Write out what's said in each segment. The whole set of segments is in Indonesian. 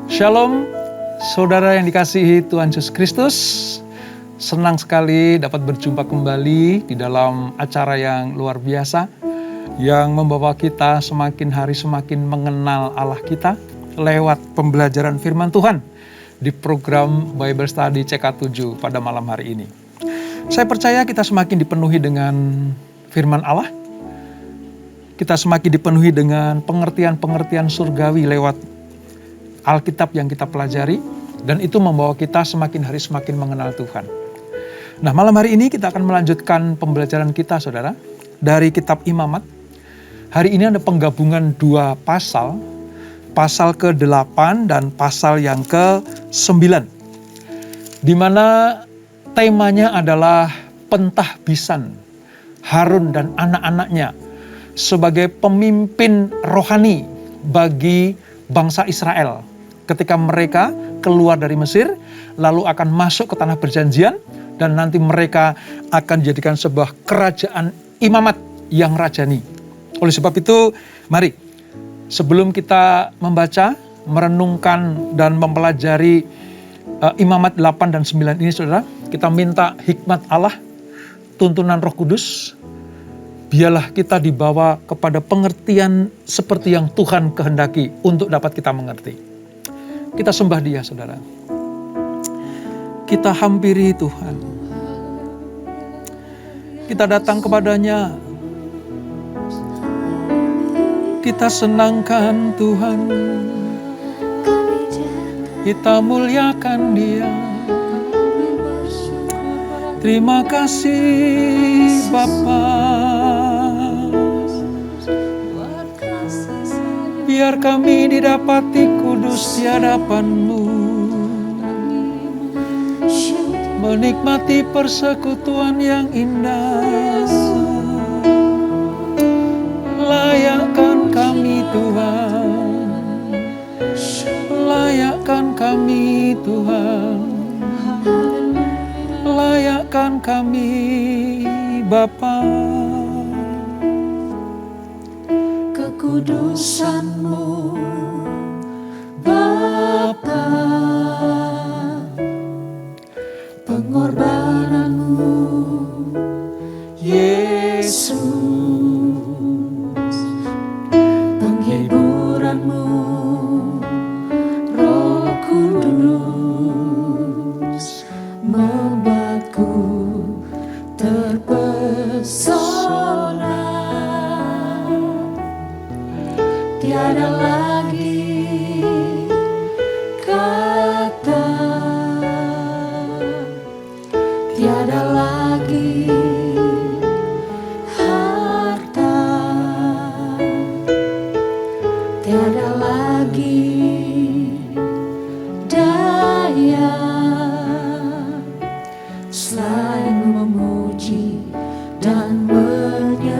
Shalom, saudara yang dikasihi Tuhan Yesus Kristus. Senang sekali dapat berjumpa kembali di dalam acara yang luar biasa yang membawa kita semakin hari semakin mengenal Allah kita lewat pembelajaran firman Tuhan di program Bible Study CK7 pada malam hari ini. Saya percaya kita semakin dipenuhi dengan firman Allah. Kita semakin dipenuhi dengan pengertian-pengertian surgawi lewat Alkitab yang kita pelajari, dan itu membawa kita semakin hari semakin mengenal Tuhan. Nah, malam hari ini kita akan melanjutkan pembelajaran kita, saudara, dari kitab Imamat. Hari ini ada penggabungan dua pasal, pasal ke-8 dan pasal yang ke-9, di mana temanya adalah pentahbisan Harun dan anak-anaknya sebagai pemimpin rohani bagi bangsa Israel ketika mereka keluar dari Mesir, lalu akan masuk ke tanah perjanjian, dan nanti mereka akan dijadikan sebuah kerajaan imamat yang rajani. Oleh sebab itu, mari sebelum kita membaca, merenungkan, dan mempelajari Imamat 8 dan 9 ini, saudara, kita minta hikmat Allah, tuntunan Roh Kudus. Biarlah kita dibawa kepada pengertian seperti yang Tuhan kehendaki untuk dapat kita mengerti. Kita sembah Dia, saudara. Kita hampiri Tuhan. Kita datang kepadanya. Kita senangkan Tuhan. Kita muliakan Dia. Terima kasih Bapa. Biar kami didapati kudus di hadapan-Mu, menikmati persekutuan yang indah. Layakkan kami Tuhan, layakkan kami Tuhan, layakkan kami Bapa. Kekudusan-Mu Bapa, pengorbanan-Mu Yesus, penghiburan-Mu Roh Kudus, membuatku terpesona. Tiada lagi kata, tiada lagi harta, tiada lagi daya selain memuji dan menyembah-Mu.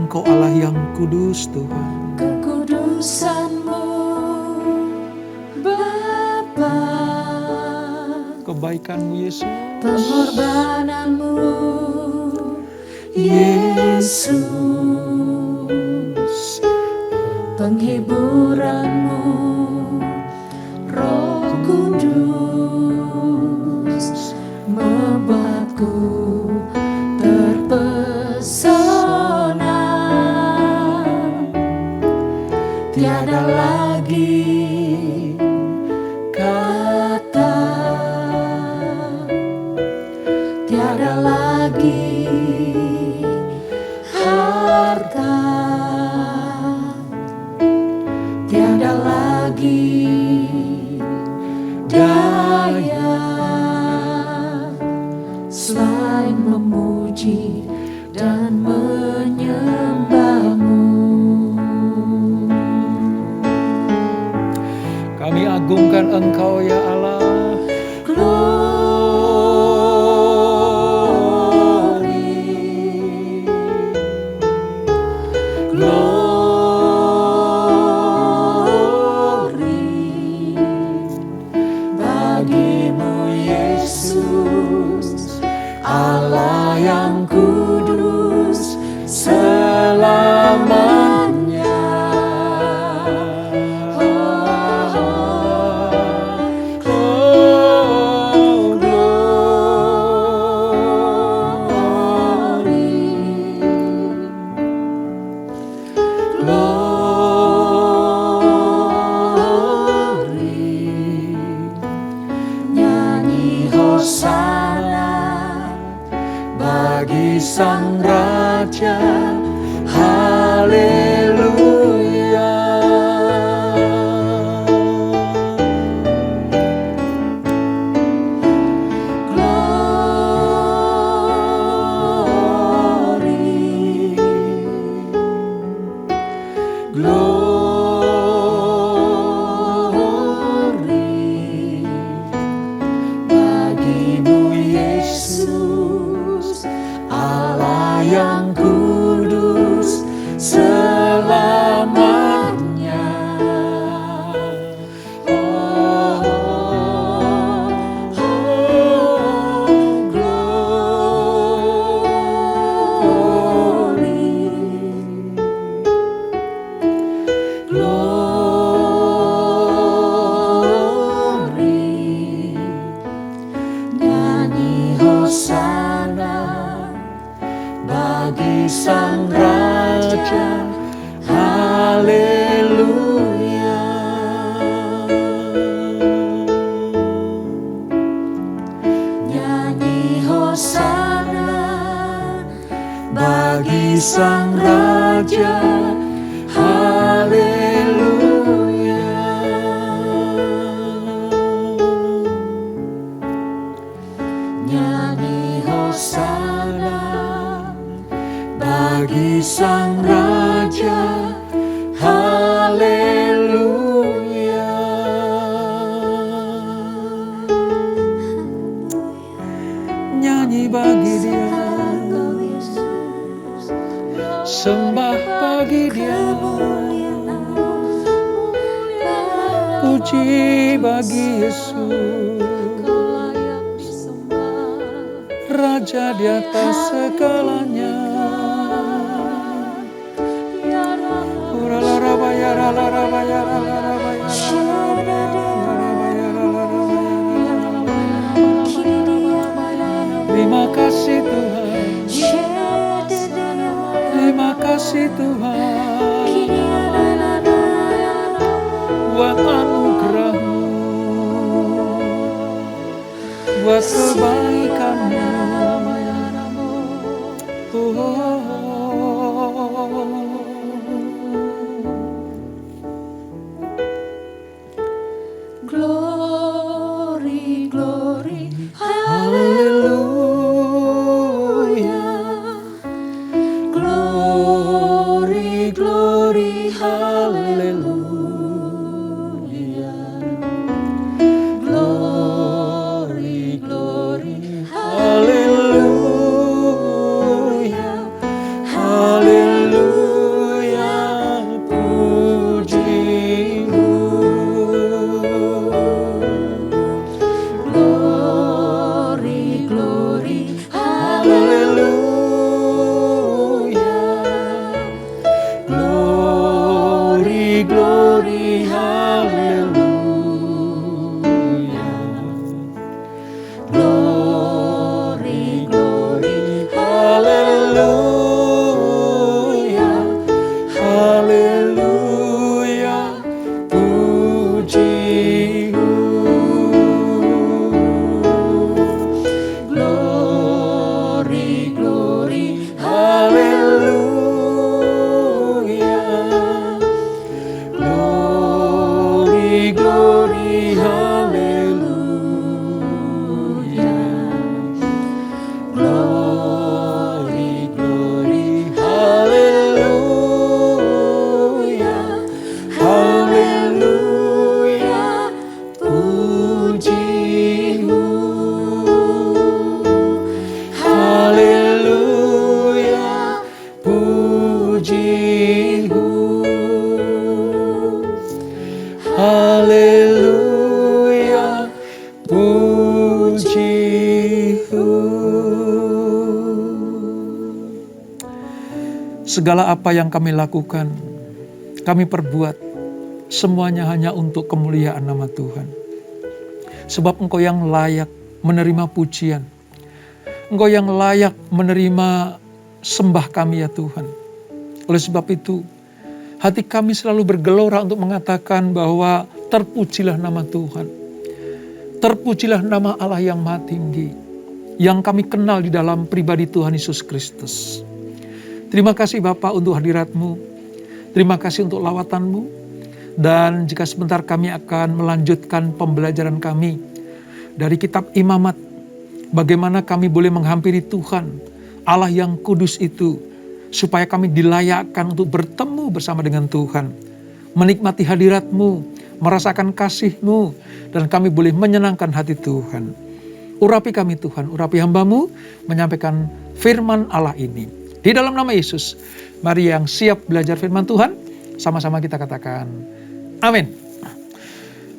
Engkau Allah yang kudus, Tuhan. Kekudusan-Mu Bapa, kebaikan-Mu Yesus, pengorbanan-Mu Yesus, penghiburan-Mu Roh Kudus, membuatku terpesona. dan menyembah-Mu. Kami agungkan Engkau ya Allah. Bagimu Yesus, Allah yang kudus selamanya. Bagi Sang Raja, haleluya. Glory, bagimu Yesus, Allah yang kudus selamanya. Glory, nyanyi hosana bagi Sang Raja, haleluya. Nyanyi hosana bagi Sang Raja, haleluya. Nyanyi hosana bagi Sang Raja, haleluya. Nyanyi bagi Dia, sembah bagi Dia, puji bagi Yesus, Raja di atas segalanya. Terima kasih Tuhan, terima kasih Tuhan buat anugerah-Mu, buat kebaikan-Mu. Glory, glory, haleluya. Glory, glory, haleluya. Glory, glory, haleluya. Segala apa yang kami lakukan, kami perbuat, semuanya hanya untuk kemuliaan nama Tuhan. Sebab Engkau yang layak menerima pujian. Engkau yang layak menerima sembah kami ya Tuhan. Oleh sebab itu, hati kami selalu bergelora untuk mengatakan bahwa terpujilah nama Tuhan. Terpujilah nama Allah yang Maha Tinggi, yang kami kenal di dalam pribadi Tuhan Yesus Kristus. Terima kasih Bapa untuk hadirat-Mu. Terima kasih untuk lawatan-Mu. Dan jika sebentar kami akan melanjutkan pembelajaran kami dari kitab Imamat, bagaimana kami boleh menghampiri Tuhan, Allah yang kudus itu, supaya kami dilayakkan untuk bertemu bersama dengan Tuhan, menikmati hadirat-Mu, merasakan kasih-Mu, dan kami boleh menyenangkan hati Tuhan. Urapi kami Tuhan, urapi hamba-Mu, menyampaikan firman Allah ini. Di dalam nama Yesus, mari yang siap belajar firman Tuhan, sama-sama kita katakan, amin.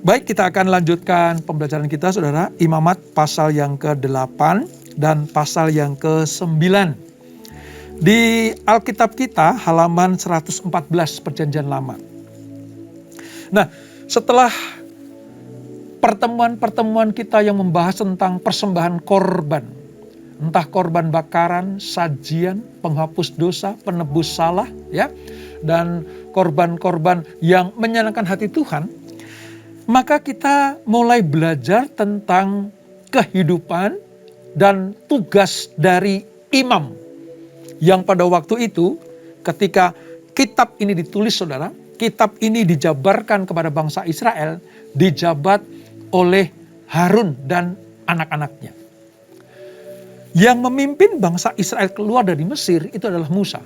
Baik, kita akan lanjutkan pembelajaran kita, saudara. Imamat pasal yang ke-8 dan pasal yang ke-9. Di Alkitab kita, halaman 114 Perjanjian Lama. Nah, setelah pertemuan-pertemuan kita yang membahas tentang persembahan korban, entah korban bakaran, sajian, penghapus dosa, penebus salah, ya, dan korban-korban yang menyenangkan hati Tuhan, maka kita mulai belajar tentang kehidupan dan tugas dari imam. Yang pada waktu itu ketika kitab ini ditulis, saudara, kitab ini dijabarkan kepada bangsa Israel, dijabat oleh Harun dan anak-anaknya. Yang memimpin bangsa Israel keluar dari Mesir itu adalah Musa.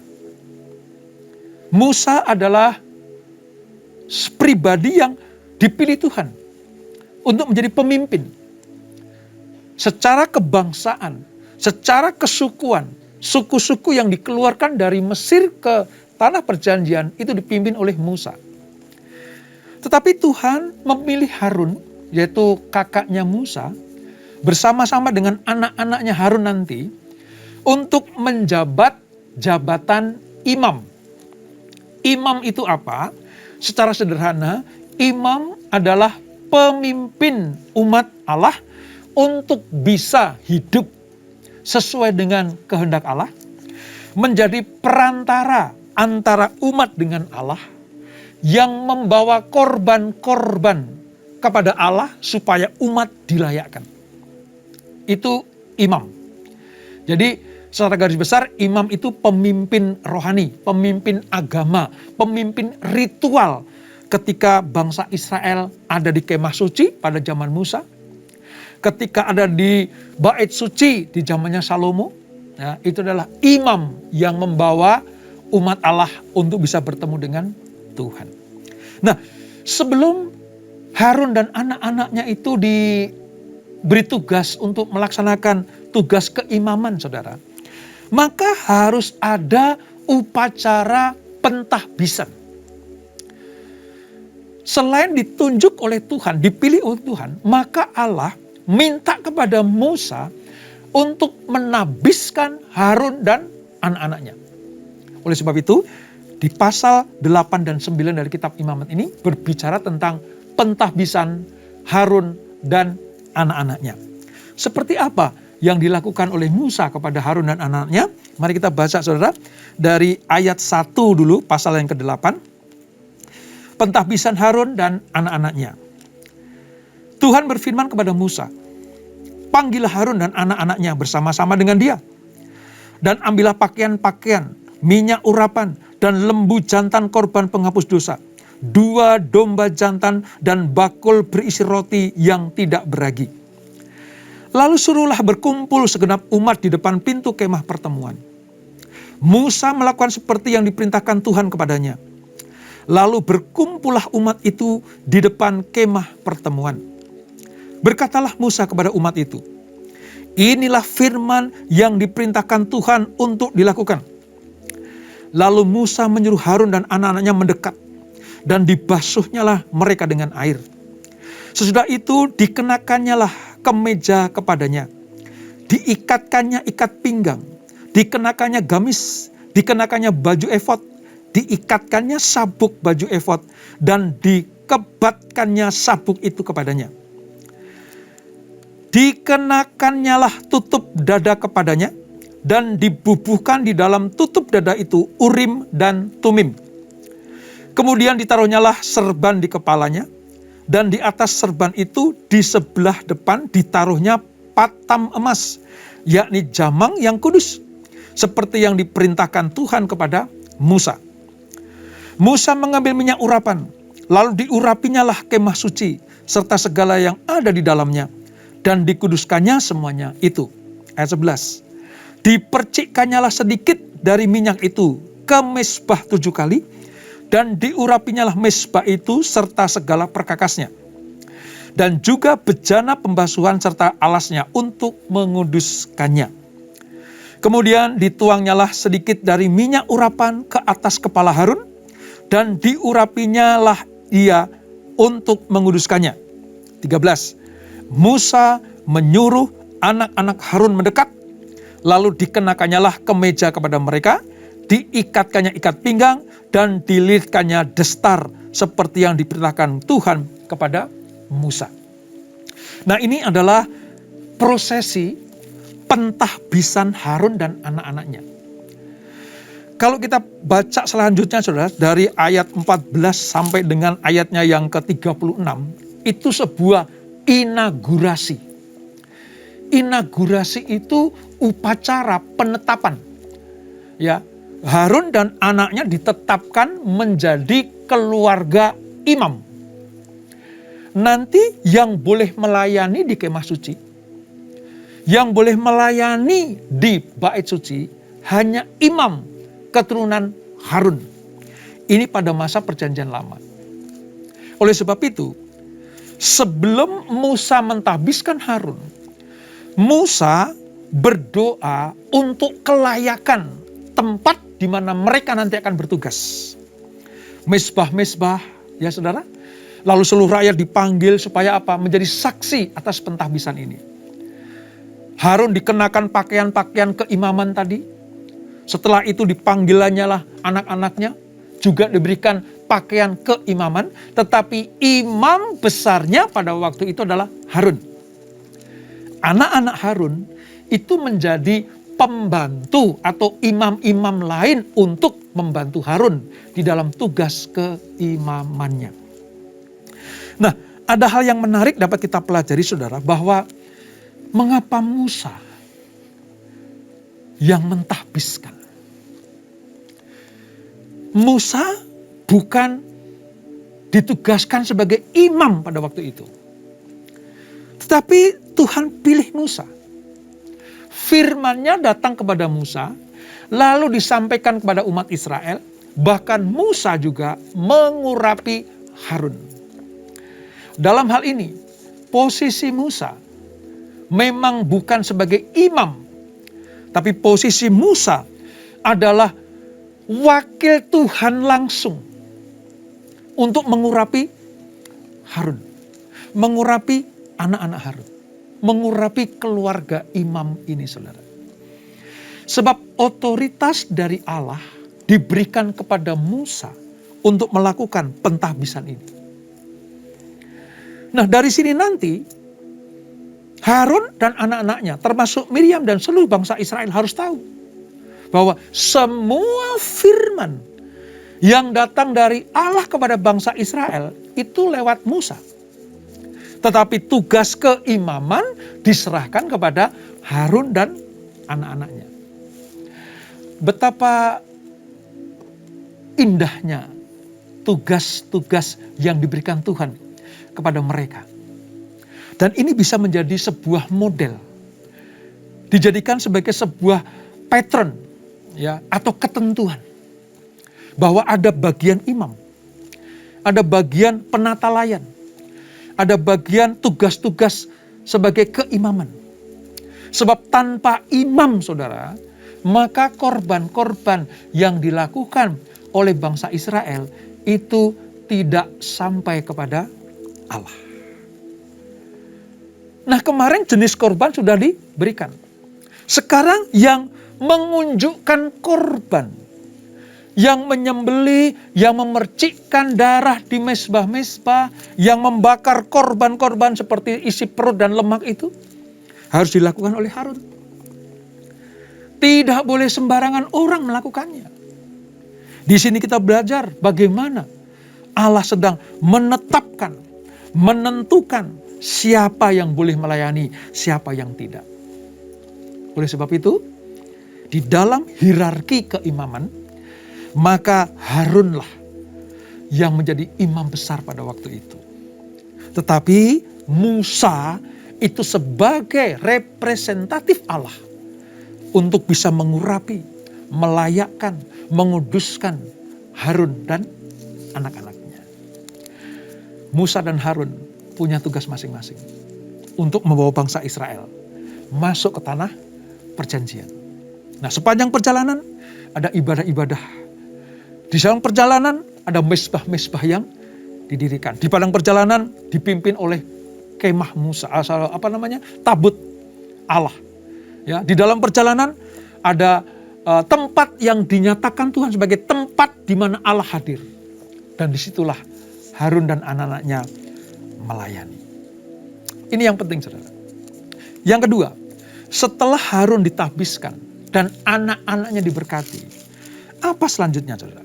Musa adalah pribadi yang dipilih Tuhan untuk menjadi pemimpin. Secara kebangsaan, secara kesukuan, suku-suku yang dikeluarkan dari Mesir ke tanah perjanjian itu dipimpin oleh Musa. Tetapi Tuhan memilih Harun, yaitu kakaknya Musa, bersama-sama dengan anak-anaknya Harun nanti, untuk menjabat jabatan imam. Imam itu apa? Secara sederhana, imam adalah pemimpin umat Allah untuk bisa hidup sesuai dengan kehendak Allah, menjadi perantara antara umat dengan Allah, yang membawa korban-korban kepada Allah supaya umat dilayakkan. Itu imam. Jadi secara garis besar, imam itu pemimpin rohani, pemimpin agama, pemimpin ritual. Ketika bangsa Israel ada di kemah suci pada zaman Musa, ketika ada di bait suci di zamannya Salomo, ya, itu adalah imam yang membawa umat Allah untuk bisa bertemu dengan Tuhan. Nah, sebelum Harun dan anak-anaknya itu diberi tugas untuk melaksanakan tugas keimaman, saudara, maka harus ada upacara pentahbisan. Selain ditunjuk oleh Tuhan, dipilih oleh Tuhan, maka Allah minta kepada Musa untuk menabiskan Harun dan anak-anaknya. Oleh sebab itu, di pasal 8 dan 9 dari kitab Imamat ini berbicara tentang pentahbisan Harun dan anak-anaknya. Seperti apa yang dilakukan oleh Musa kepada Harun dan anak-anaknya? Mari kita baca, saudara, dari ayat 1 dulu, pasal yang ke-8. Pentahbisan Harun dan anak-anaknya. Tuhan berfirman kepada Musa, "Panggillah Harun dan anak-anaknya bersama-sama dengan dia. Dan ambillah pakaian-pakaian, minyak urapan, dan lembu jantan korban penghapus dosa, 2 domba jantan, dan bakul berisi roti yang tidak beragi. Lalu suruhlah berkumpul segenap umat di depan pintu kemah pertemuan." Musa melakukan seperti yang diperintahkan Tuhan kepadanya. Lalu berkumpullah umat itu di depan kemah pertemuan. Berkatalah Musa kepada umat itu, "Inilah firman yang diperintahkan Tuhan untuk dilakukan." Lalu Musa menyuruh Harun dan anak-anaknya mendekat, dan dibasuhnyalah mereka dengan air. Sesudah itu dikenakannya kemeja kepadanya, diikatkannya ikat pinggang, dikenakannya gamis, dikenakannya baju efod, diikatkannya sabuk baju efod, dan dikebatkannya sabuk itu kepadanya. Dikenakannya lah tutup dada kepadanya, dan dibubuhkan di dalam tutup dada itu Urim dan Tumim. Kemudian ditaruhnyalah serban di kepalanya, dan di atas serban itu di sebelah depan ditaruhnya patam emas, yakni jamang yang kudus, seperti yang diperintahkan Tuhan kepada Musa. Musa mengambil minyak urapan, lalu diurapinya lah kemah suci, serta segala yang ada di dalamnya, dan dikuduskannya semuanya itu. Ayat 11. Dipercikkannya lah sedikit dari minyak itu ke mezbah 7 kali, dan diurapinya lah mezbah itu serta segala perkakasnya, dan juga bejana pembasuhan serta alasnya untuk menguduskannya. Kemudian dituangnyalah sedikit dari minyak urapan ke atas kepala Harun, dan diurapinya lah dia untuk menguduskannya. 13. Musa menyuruh anak-anak Harun mendekat, lalu dikenakannya lah kemeja kepada mereka, diikatkannya ikat pinggang, dan dililitkannya destar, seperti yang diperintahkan Tuhan kepada Musa. Nah, ini adalah prosesi pentahbisan Harun dan anak-anaknya. Kalau kita baca selanjutnya, saudara, dari ayat 14 sampai dengan ayatnya yang ke-36, itu sebuah inaugurasi. Inaugurasi itu upacara penetapan. Ya, Harun dan anaknya ditetapkan menjadi keluarga imam. Nanti yang boleh melayani di kemah suci, yang boleh melayani di bait suci, hanya imam keturunan Harun. Ini pada masa perjanjian lama. Oleh sebab itu, sebelum Musa mentahbiskan Harun, Musa berdoa untuk kelayakan tempat di mana mereka nanti akan bertugas. Mezbah-mezbah, ya saudara. Lalu seluruh rakyat dipanggil supaya apa? Menjadi saksi atas pentahbisan ini. Harun dikenakan pakaian-pakaian keimaman tadi. Setelah itu dipanggilannya lah anak-anaknya. Juga diberikan pakaian keimaman. Tetapi imam besarnya pada waktu itu adalah Harun. Anak-anak Harun itu menjadi pembantu atau imam-imam lain untuk membantu Harun di dalam tugas keimamannya. Nah, ada hal yang menarik dapat kita pelajari, saudara, bahwa mengapa Musa yang mentahbiskan. Musa bukan ditugaskan sebagai imam pada waktu itu. Tetapi Tuhan pilih Musa. Firman-Nya datang kepada Musa, lalu disampaikan kepada umat Israel, bahkan Musa juga mengurapi Harun. Dalam hal ini, posisi Musa memang bukan sebagai imam, tapi posisi Musa adalah wakil Tuhan langsung untuk mengurapi Harun, mengurapi anak-anak Harun, mengurapi keluarga imam ini, saudara. Sebab otoritas dari Allah diberikan kepada Musa untuk melakukan pentahbisan ini. Nah, dari sini nanti Harun dan anak-anaknya, termasuk Miriam dan seluruh bangsa Israel harus tahu bahwa semua firman yang datang dari Allah kepada bangsa Israel itu lewat Musa. Tetapi tugas keimaman diserahkan kepada Harun dan anak-anaknya. Betapa indahnya tugas-tugas yang diberikan Tuhan kepada mereka. Dan ini bisa menjadi sebuah model. Dijadikan sebagai sebuah pattern, ya, atau ketentuan. Bahwa ada bagian imam. Ada bagian penata layan. Ada bagian tugas-tugas sebagai keimaman. Sebab tanpa imam, saudara, maka korban-korban yang dilakukan oleh bangsa Israel itu tidak sampai kepada Allah. Nah, kemarin jenis korban sudah diberikan. Sekarang yang mengunjukkan korban yang menyembelih, yang memercikkan darah di mezbah-mezbah, yang membakar korban-korban seperti isi perut dan lemak itu, harus dilakukan oleh Harun. Tidak boleh sembarangan orang melakukannya. Di sini kita belajar bagaimana Allah sedang menetapkan, menentukan siapa yang boleh melayani, siapa yang tidak. Oleh sebab itu, di dalam hierarki keimaman, maka Harunlah yang menjadi imam besar pada waktu itu. Tetapi Musa itu sebagai representatif Allah untuk bisa mengurapi, melayakkan, menguduskan Harun dan anak-anaknya. Musa dan Harun punya tugas masing-masing untuk membawa bangsa Israel masuk ke tanah perjanjian. Nah, sepanjang perjalanan ada ibadah-ibadah. Di dalam perjalanan ada mezbah-mezbah yang didirikan. Di padang perjalanan dipimpin oleh kemah Musa, tabut Allah. Ya, di dalam perjalanan ada tempat yang dinyatakan Tuhan sebagai tempat di mana Allah hadir. Dan disitulah Harun dan anak-anaknya melayani. Ini yang penting, saudara. Yang kedua, setelah Harun ditahbiskan dan anak-anaknya diberkati, apa selanjutnya, saudara?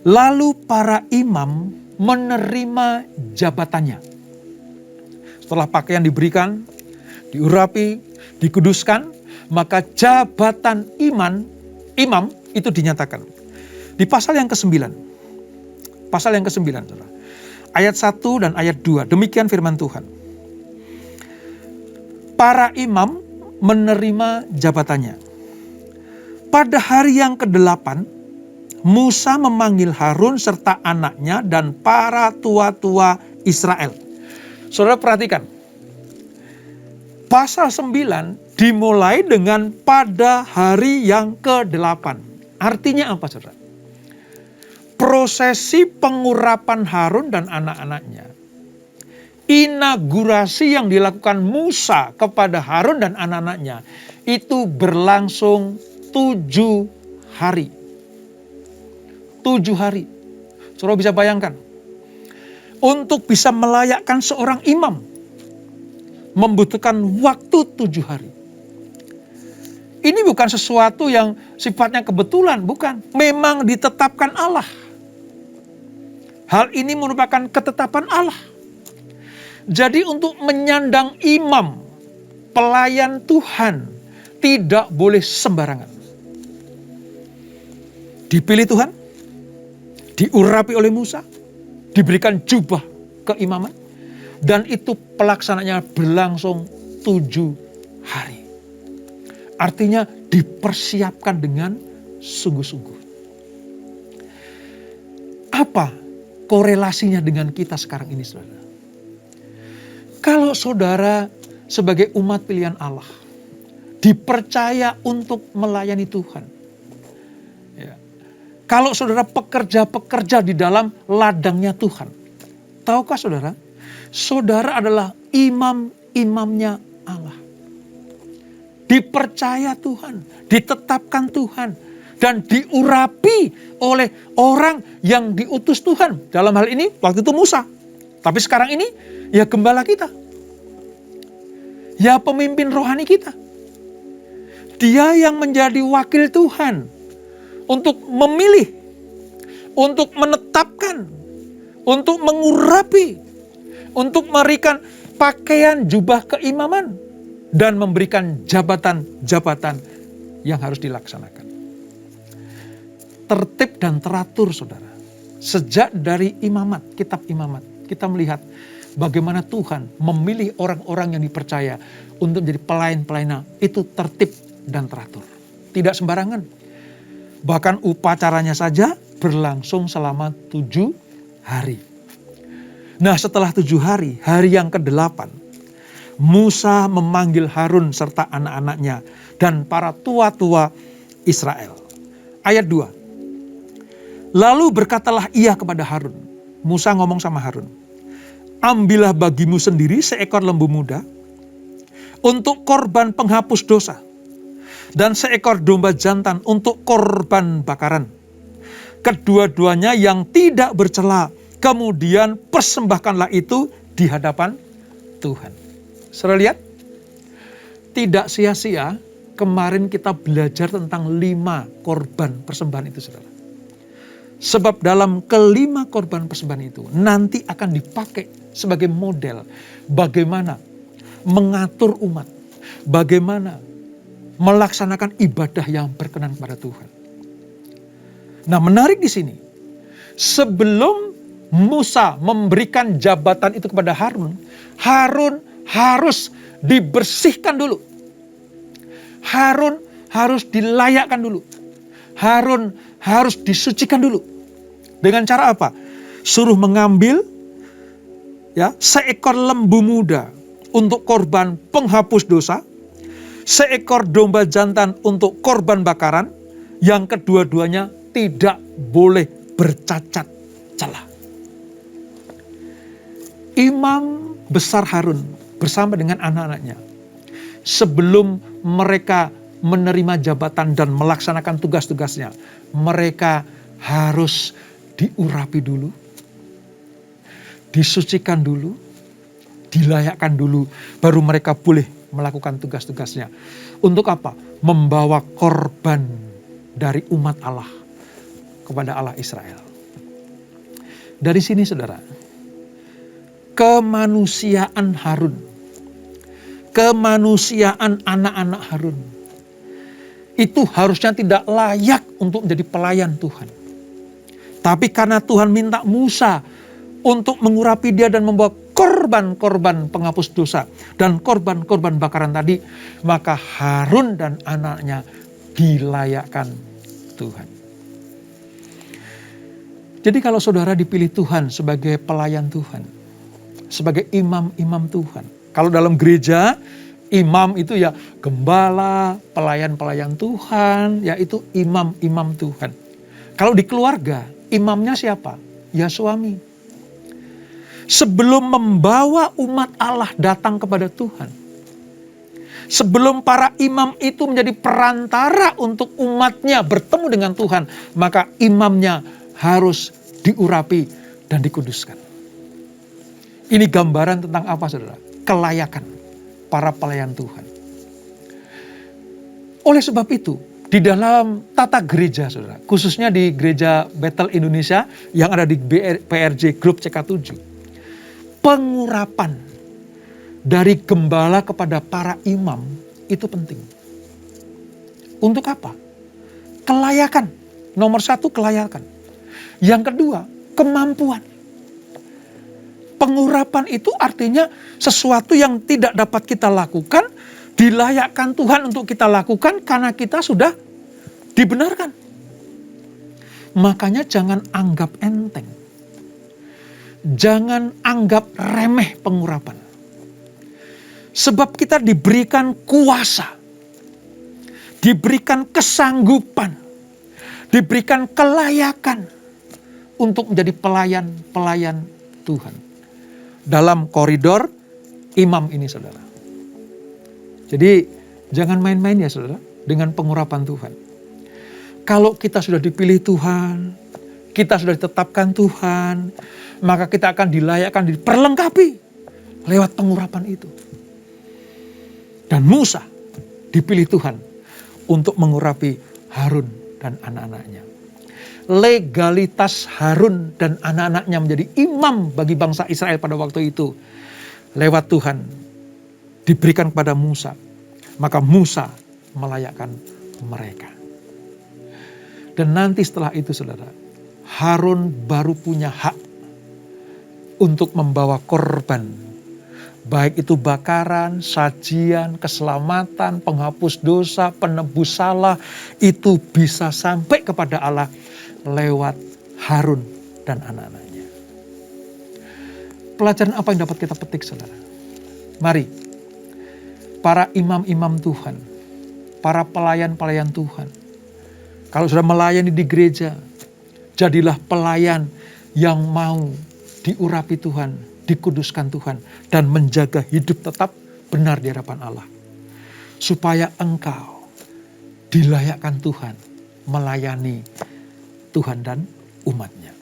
Lalu para imam menerima jabatannya. Setelah pakaian diberikan, diurapi, dikuduskan, maka jabatan imam itu dinyatakan. Di pasal yang ke-9. Pasal yang ke-9, saudara. Ayat 1 dan ayat 2. Demikian firman Tuhan. Para imam menerima jabatannya. Pada hari yang ke-8, Musa memanggil Harun serta anaknya dan para tua-tua Israel. Saudara perhatikan. Pasal 9 dimulai dengan pada hari yang ke-8. Artinya apa, saudara? Prosesi pengurapan Harun dan anak-anaknya. Inaugurasi yang dilakukan Musa kepada Harun dan anak-anaknya itu berlangsung 7 hari. 7 hari. Saudara bisa bayangkan. Untuk bisa melayakkan seorang imam membutuhkan waktu 7 hari. Ini bukan sesuatu yang sifatnya kebetulan, bukan. Memang ditetapkan Allah. Hal ini merupakan ketetapan Allah. Jadi untuk menyandang imam, pelayan Tuhan, tidak boleh sembarangan. Dipilih Tuhan, diurapi oleh Musa, diberikan jubah keimaman, dan itu pelaksananya berlangsung 7 hari. Artinya dipersiapkan dengan sungguh-sungguh. Apa korelasinya dengan kita sekarang ini, saudara? Kalau saudara sebagai umat pilihan Allah dipercaya untuk melayani Tuhan, ya. Kalau saudara pekerja-pekerja di dalam ladangnya Tuhan, tahukah saudara? Saudara adalah imam-imamnya Allah. Dipercaya Tuhan, ditetapkan Tuhan, dan diurapi oleh orang yang diutus Tuhan. Dalam hal ini waktu itu Musa. Tapi sekarang ini ya gembala kita. Ya pemimpin rohani kita. Dia yang menjadi wakil Tuhan untuk memilih, untuk menetapkan, untuk mengurapi, untuk memberikan pakaian jubah keimaman, dan memberikan jabatan-jabatan yang harus dilaksanakan. Tertib dan teratur, saudara. Sejak dari imamat, kitab imamat, kita melihat bagaimana Tuhan memilih orang-orang yang dipercaya untuk menjadi pelayan-pelayannya. Itu tertib dan teratur. Tidak sembarangan. Bahkan upacaranya saja berlangsung selama 7 hari. Nah, setelah 7 hari, hari yang ke-8, Musa memanggil Harun serta anak-anaknya dan para tua-tua Israel. Ayat 2. Lalu berkatalah ia kepada Harun. Musa ngomong sama Harun. Ambillah bagimu sendiri seekor lembu muda untuk korban penghapus dosa, dan seekor domba jantan untuk korban bakaran. kedua-duanya yang tidak bercela. Kemudian persembahkanlah itu di hadapan Tuhan. Saudara lihat, tidak sia-sia kemarin kita belajar tentang 5 korban persembahan itu, saudara. Sebab dalam kelima korban persembahan itu nanti akan dipakai sebagai model bagaimana mengatur umat, bagaimana melaksanakan ibadah yang berkenan kepada Tuhan. Nah, menarik di sini, sebelum Musa memberikan jabatan itu kepada Harun, Harun harus dibersihkan dulu. Harun harus dilayakkan dulu. Harun harus disucikan dulu. Dengan cara apa? Suruh mengambil seekor lembu muda untuk korban penghapus dosa, seekor domba jantan untuk korban bakaran, yang kedua-duanya tidak boleh bercacat celah. Imam besar Harun bersama dengan anak-anaknya, sebelum mereka menerima jabatan dan melaksanakan tugas-tugasnya, mereka harus diurapi dulu, disucikan dulu, dilayakkan dulu, baru mereka boleh melakukan tugas-tugasnya. Untuk apa? Membawa korban dari umat Allah kepada Allah Israel. Dari sini, saudara, kemanusiaan Harun, kemanusiaan anak-anak Harun, itu harusnya tidak layak untuk menjadi pelayan Tuhan. Tapi karena Tuhan minta Musa untuk mengurapi dia dan membawa korban-korban penghapus dosa dan korban-korban bakaran tadi, maka Harun dan anaknya dilayakkan Tuhan. Jadi kalau saudara dipilih Tuhan sebagai pelayan Tuhan, sebagai imam-imam Tuhan. Kalau dalam gereja, imam itu ya gembala, pelayan-pelayan Tuhan, yaitu imam-imam Tuhan. Kalau di keluarga, imamnya siapa? Ya suami. Sebelum membawa umat Allah datang kepada Tuhan, sebelum para imam itu menjadi perantara untuk umatnya bertemu dengan Tuhan, maka imamnya harus diurapi dan dikuduskan. Ini gambaran tentang apa, saudara? Kelayakan para pelayan Tuhan. Oleh sebab itu, di dalam tata gereja, saudara, khususnya di gereja Bethel Indonesia yang ada di PRJ Group CK7, pengurapan dari gembala kepada para imam itu penting. Untuk apa? Kelayakan. Nomor 1, kelayakan. Yang kedua, kemampuan. Pengurapan itu artinya sesuatu yang tidak dapat kita lakukan, dilayakkan Tuhan untuk kita lakukan karena kita sudah dibenarkan. Makanya jangan anggap enteng. Jangan anggap remeh pengurapan. Sebab kita diberikan kuasa, diberikan kesanggupan, diberikan kelayakan untuk menjadi pelayan-pelayan Tuhan. Dalam koridor imam ini, saudara. Jadi jangan main-main ya, saudara, dengan pengurapan Tuhan. Kalau kita sudah dipilih Tuhan, kita sudah ditetapkan Tuhan, maka kita akan dilayakkan, diperlengkapi lewat pengurapan itu. Dan Musa dipilih Tuhan untuk mengurapi Harun dan anak-anaknya. Legalitas Harun dan anak-anaknya menjadi imam bagi bangsa Israel pada waktu itu lewat Tuhan diberikan kepada Musa. Maka Musa melayakkan mereka. Dan nanti setelah itu, saudara, Harun baru punya hak untuk membawa korban. Baik itu bakaran, sajian, keselamatan, penghapus dosa, penebus salah, itu bisa sampai kepada Allah lewat Harun dan anak-anaknya. Pelajaran apa yang dapat kita petik, saudara? Mari, para imam-imam Tuhan, para pelayan-pelayan Tuhan, kalau sudah melayani di gereja, jadilah pelayan yang mau diurapi Tuhan, dikuduskan Tuhan, dan menjaga hidup tetap benar di hadapan Allah. Supaya engkau dilayakkan Tuhan melayani Tuhan dan umatnya.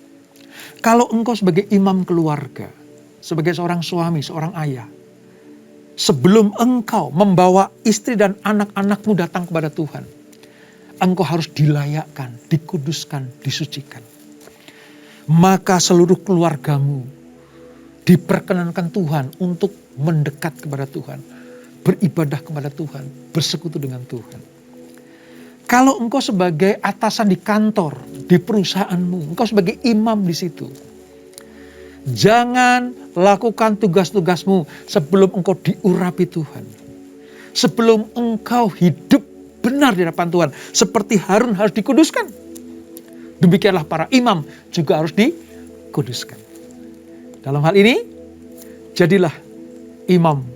Kalau engkau sebagai imam keluarga, sebagai seorang suami, seorang ayah, sebelum engkau membawa istri dan anak-anakmu datang kepada Tuhan, engkau harus dilayakkan, dikuduskan, disucikan. Maka seluruh keluargamu diperkenankan Tuhan untuk mendekat kepada Tuhan, beribadah kepada Tuhan, bersekutu dengan Tuhan. Kalau engkau sebagai atasan di kantor, di perusahaanmu, engkau sebagai imam di situ, jangan lakukan tugas-tugasmu sebelum engkau diurapi Tuhan. Sebelum engkau hidup benar di hadapan Tuhan, seperti Harun harus dikuduskan. Demikianlah para imam juga harus dikuduskan. Dalam hal ini, jadilah imam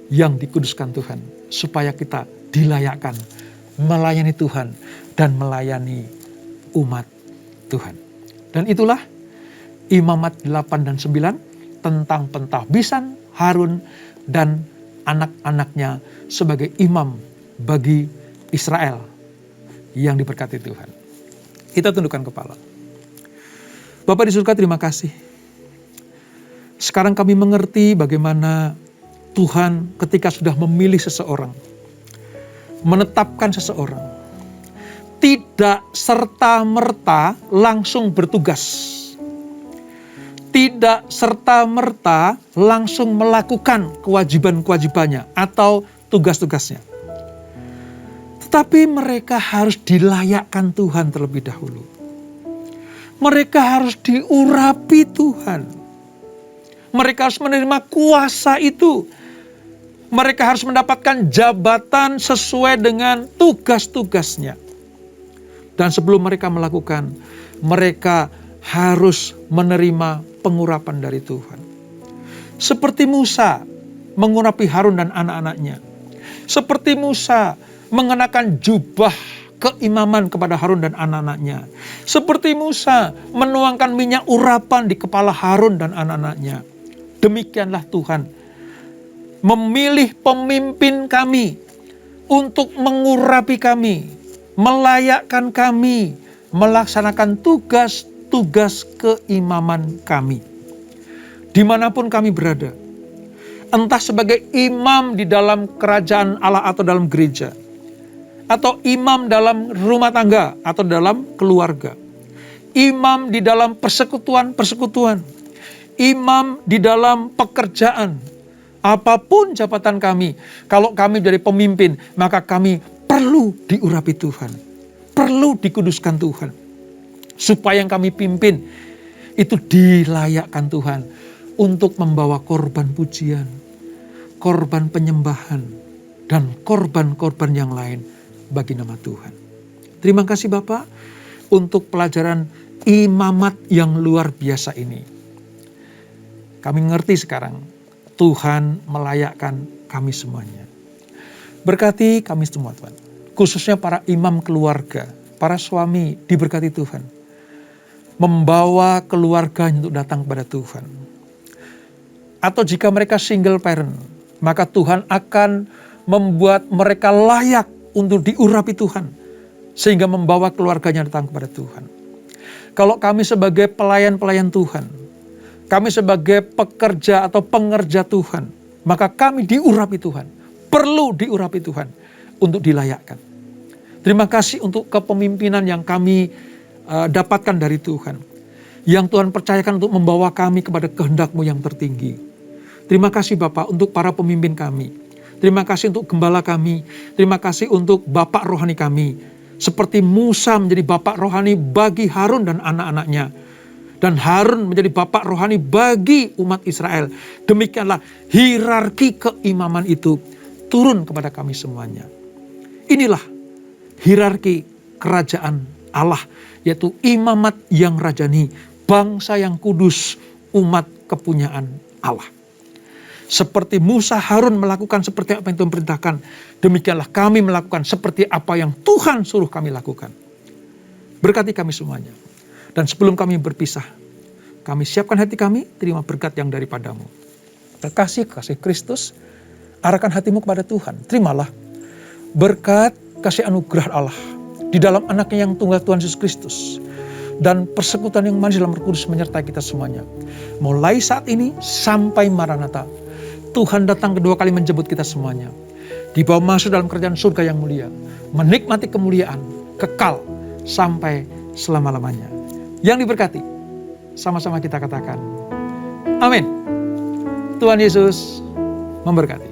yang dikuduskan Tuhan, supaya kita dilayakkan melayani Tuhan dan melayani umat Tuhan. Dan itulah Imamat 8 dan 9 tentang pentahbisan Harun dan anak-anaknya sebagai imam bagi Israel yang diberkati Tuhan. Kita tundukkan kepala. Bapa di surga, terima kasih. Sekarang kami mengerti bagaimana Tuhan ketika sudah memilih seseorang, menetapkan seseorang, tidak serta-merta langsung bertugas. Tidak serta-merta langsung melakukan kewajiban-kewajibannya atau tugas-tugasnya. Tetapi mereka harus dilayakkan Tuhan terlebih dahulu. Mereka harus diurapi Tuhan. Mereka harus menerima kuasa itu. Mereka harus mendapatkan jabatan sesuai dengan tugas-tugasnya. Dan sebelum mereka melakukan, mereka harus menerima pengurapan dari Tuhan. Seperti Musa mengurapi Harun dan anak-anaknya. Seperti Musa mengenakan jubah keimaman kepada Harun dan anak-anaknya. Seperti Musa menuangkan minyak urapan di kepala Harun dan anak-anaknya. Demikianlah Tuhan memilih pemimpin kami untuk mengurapi kami, melayakkan kami, melaksanakan tugas-tugas keimaman kami. Dimanapun kami berada, entah sebagai imam di dalam kerajaan Allah atau dalam gereja, atau imam dalam rumah tangga atau dalam keluarga, imam di dalam persekutuan-persekutuan, imam di dalam pekerjaan, apapun jabatan kami, kalau kami jadi pemimpin, maka kami perlu diurapi Tuhan, perlu dikuduskan Tuhan, supaya yang kami pimpin itu dilayakkan Tuhan untuk membawa korban pujian, korban penyembahan, dan korban-korban yang lain bagi nama Tuhan. Terima kasih Bapak untuk pelajaran imamat yang luar biasa ini. Kami mengerti sekarang Tuhan melayakkan kami semuanya. Berkati kami semua Tuhan, khususnya para imam keluarga, para suami diberkati Tuhan, membawa keluarganya untuk datang kepada Tuhan. Atau jika mereka single parent, maka Tuhan akan membuat mereka layak untuk diurapi Tuhan, sehingga membawa keluarganya datang kepada Tuhan. Kalau kami sebagai pelayan-pelayan Tuhan, kami sebagai pekerja atau pengerja Tuhan, maka kami diurapi Tuhan, perlu diurapi Tuhan untuk dilayakkan. Terima kasih untuk kepemimpinan yang kami dapatkan dari Tuhan, yang Tuhan percayakan untuk membawa kami kepada kehendak-Mu yang tertinggi. Terima kasih Bapak untuk para pemimpin kami. Terima kasih untuk gembala kami. Terima kasih untuk Bapak rohani kami. Seperti Musa menjadi Bapak rohani bagi Harun dan anak-anaknya. Dan Harun menjadi Bapak rohani bagi umat Israel. Demikianlah hierarki keimaman itu turun kepada kami semuanya. Inilah hierarki kerajaan Allah, yaitu imamat yang rajani, bangsa yang kudus, umat kepunyaan Allah. Seperti Musa, Harun melakukan seperti apa yang Tuhan perintahkan, demikianlah kami melakukan seperti apa yang Tuhan suruh kami lakukan. Berkati kami semuanya. Dan sebelum kami berpisah, kami siapkan hati kami, terima berkat yang daripada-Mu. Terkasih kasih Kristus, arahkan hatimu kepada Tuhan. Terimalah berkat kasih anugerah Allah di dalam anaknya yang tunggal Tuhan Yesus Kristus. dan persekutuan yang manis dalam Roh Kudus menyertai kita semuanya. Mulai saat ini sampai Maranatha, Tuhan datang kedua kali menjemput kita semuanya. Dibawa masuk dalam kerajaan surga yang mulia, menikmati kemuliaan, kekal, sampai selama-lamanya. Yang diberkati, sama-sama kita katakan, amin. Tuhan Yesus memberkati.